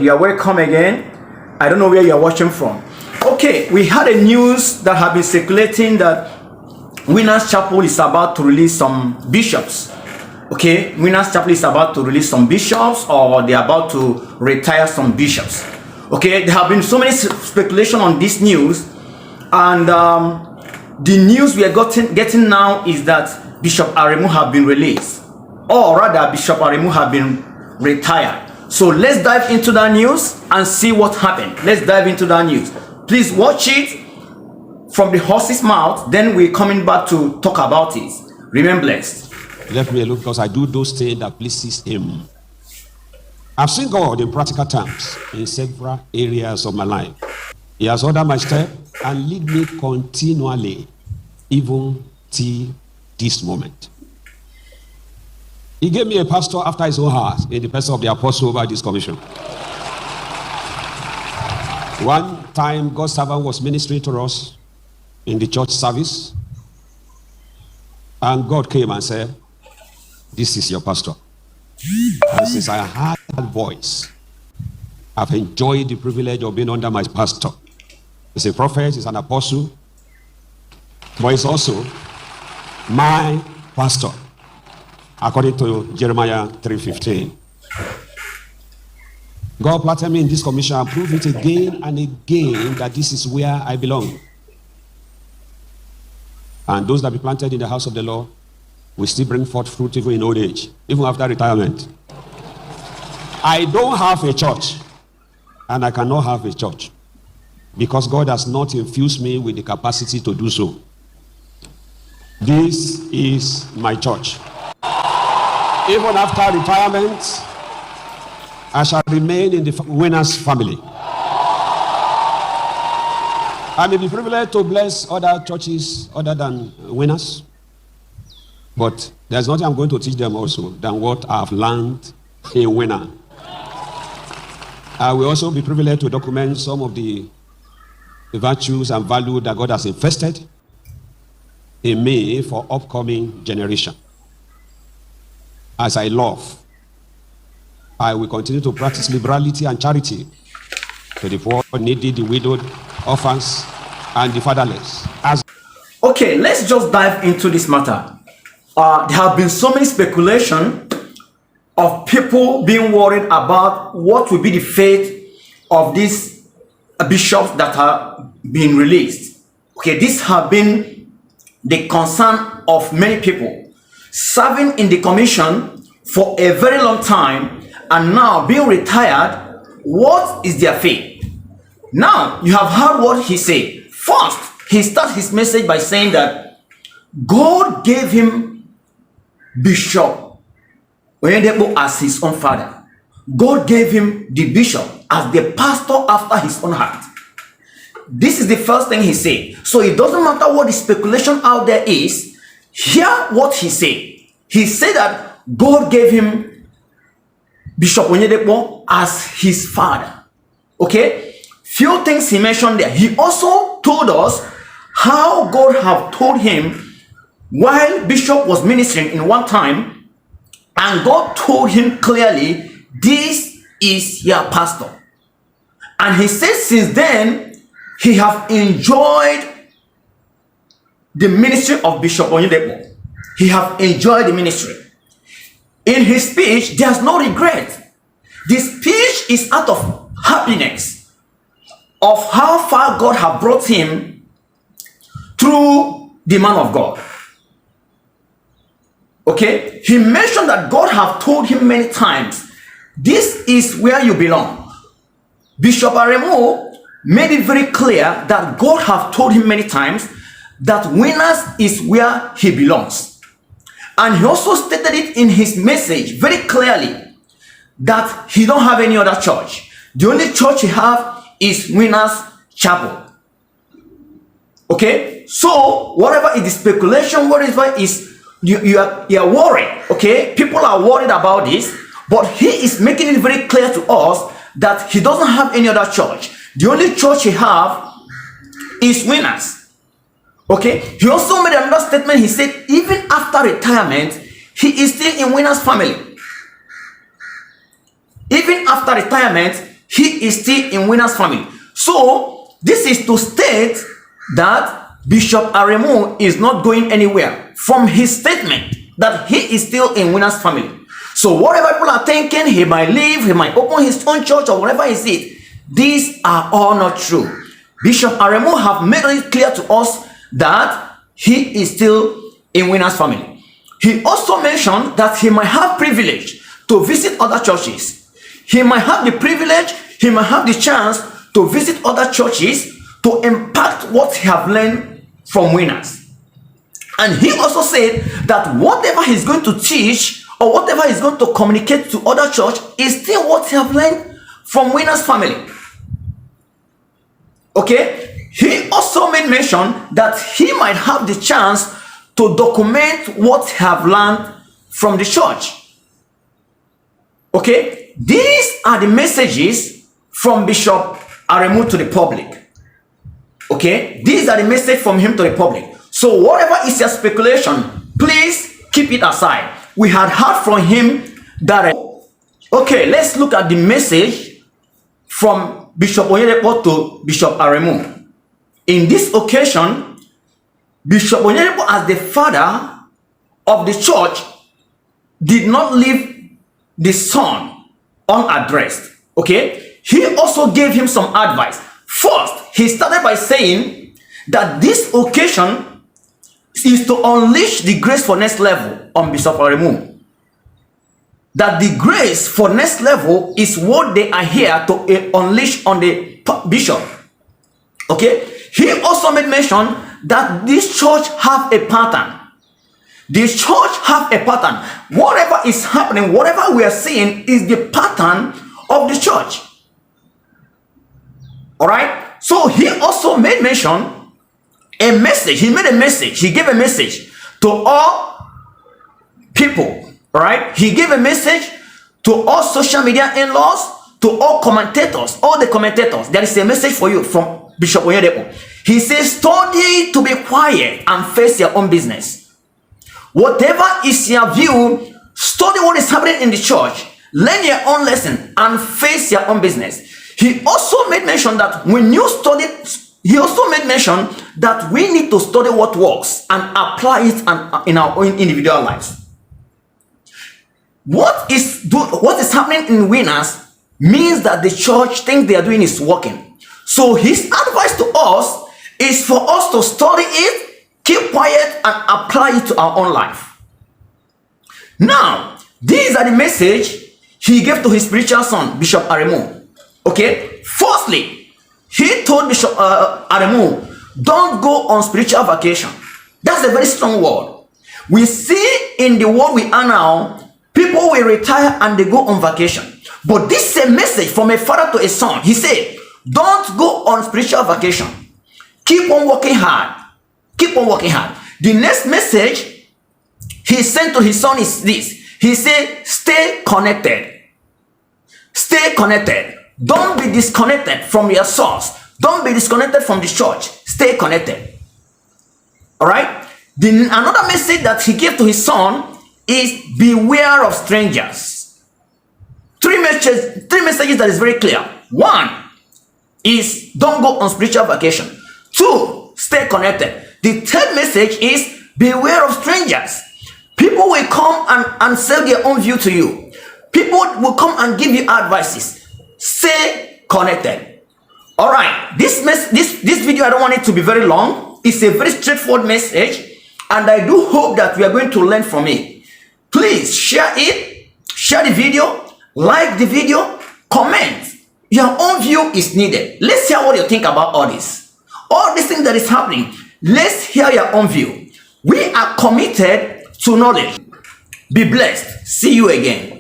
You are welcome again. I don't know where you are watching from. Okay, we had a news that have been circulating that Winners Chapel is about to release some bishops. Okay, Winners Chapel is about to release some bishops, or they're about to retire some bishops. Okay, there have been so many speculation on this news, and the news we are getting now is that Bishop Aremu have been released, or rather Bishop Aremu have been retired. So let's dive into that news and see what happened. Let's dive into that news. Please watch it from the horse's mouth. Then we're coming back to talk about it. Remain blessed. Let me alone, because I do those things that pleases him. I've seen God in practical terms in several areas of my life. He has ordered my step and lead me continually, even till this moment. He gave me a pastor after his own heart in the person of the apostle over this commission. One time, God's servant was ministering to us in the church service, and God came and said, "This is your pastor." And since I heard that voice, I've enjoyed the privilege of being under my pastor. He's a prophet, he's an apostle, but he's also my pastor, according to Jeremiah 3:15. God planted me in this commission and proved it again and again that this is where I belong. And those that be planted in the house of the Lord will still bring forth fruit even in old age, even after retirement. I don't have a church, and I cannot have a church, because God has not infused me with the capacity to do so. This is my church. Even after retirement, I shall remain in the Winners family. I may be privileged to bless other churches other than Winners, but there's nothing I'm going to teach them also than what I've learned in Winner. I will also be privileged to document some of the virtues and value that God has invested in me for upcoming generation. As I love, I will continue to practice liberality and charity to the poor, needy, the widowed, orphans, and the fatherless. Okay, let's just dive into this matter. There have been so many speculation of people being worried about what will be the fate of these bishops that are being released. Okay, these have been the concern of many people serving in the commission for a very long time, and now being retired. What is their fate? Now you have heard what he said. First, he starts his message by saying that God gave him Bishop Oyedepo as his own father. God gave him the bishop as the pastor after his own heart. This is the first thing he said. So it doesn't matter what the speculation out there is. Hear what he said. He said that God gave him Bishop Oyedepo as his father. Okay? Few things he mentioned there. He also told us how God have told him while Bishop was ministering in one time, and God told him clearly, this is your pastor. And he said since then, he have enjoyed the ministry of Bishop Oyedepo. He have enjoyed the ministry. In his speech, there's no regret. This speech is out of happiness of how far God has brought him through the man of God. Okay? He mentioned that God have told him many times, this is where you belong. Bishop Aremu made it very clear that God have told him many times that Winners is where he belongs. And he also stated it in his message very clearly that he don't have any other church. The only church he have is Winners Chapel. Okay? So, whatever is the speculation, whatever is, you are worried. Okay? People are worried about this, but he is making it very clear to us that he doesn't have any other church. The only church he have is Winners. Okay, he also made another statement. He said even after retirement, he is still in Winners family. Even after retirement, he is still in Winners family. So this is to state that Bishop Aremu is not going anywhere from his statement that he is still in Winners family. So whatever people are thinking, he might leave, he might open his own church or whatever is it, these are all not true. Bishop Aremu have made it clear to us that he is still in Winners family. He also mentioned that he might have privilege to visit other churches. He might have the privilege, he might have the chance to visit other churches to impact what he have learned from Winners. And he also said that whatever he's going to teach or whatever he's going to communicate to other church is still what he have learned from Winners family. Okay, he also made mention that he might have the chance to document what he have learned from the church. Okay, these are the messages from Bishop Aremu to the public. Okay, these are the message from him to the public. So whatever is your speculation, please keep it aside. We had heard from him that. Okay, let's look at the message from Bishop Oyedepo to Bishop Aremu. In this occasion, Bishop Oyedepo, as the father of the church, did not leave the son unaddressed. Okay, he also gave him some advice. First, he started by saying that this occasion is to unleash the grace for next level on Bishop Aremu. That the grace for next level is what they are here to unleash on the bishop. Okay, he also made mention that this church have a pattern. This church have a pattern. Whatever is happening, whatever we are seeing is the pattern of the church. All right. So he also made mention a message. He made a message. He gave a message to all people. All right. He gave a message to all social media in-laws, to all commentators, all the commentators. There is a message for you from Bishop Oyedepo. He says, study to be quiet and face your own business. Whatever is your view, study what is happening in the church, learn your own lesson, and face your own business. He also made mention that when you study, he also made mention that we need to study what works and apply it in our own individual lives. What is happening in Winners means that the church thinks they are doing is working. So his advice to us is for us to study it, keep quiet, and apply it to our own life. Now, these are the message he gave to his spiritual son, Bishop Aremu. Okay, firstly, he told Bishop Aremu, don't go on spiritual vacation. That's a very strong word. We see in the world we are now, people will retire and they go on vacation. But this is a message from a father to a son. He said, don't go on spiritual vacation. Keep on working hard. Keep on working hard. The next message he sent to his son is this. He said, stay connected. Stay connected. Don't be disconnected from your source. Don't be disconnected from the church. Stay connected. All right. Another message that he gave to his son is beware of strangers. Three messages that is very clear. One is don't go on spiritual vacation. Two, stay connected. The third message is beware of strangers. People will come and sell their own view to you. People will come and give you advices. Stay connected. All right, this video, I don't want it to be very long. It's a very straightforward message, and I do hope that we are going to learn from it. Please share it, share the video, like the video, comment. Your own view is needed. Let's hear what you think about all this. All this thing that is happening, let's hear your own view. We are committed to knowledge. Be blessed. See you again.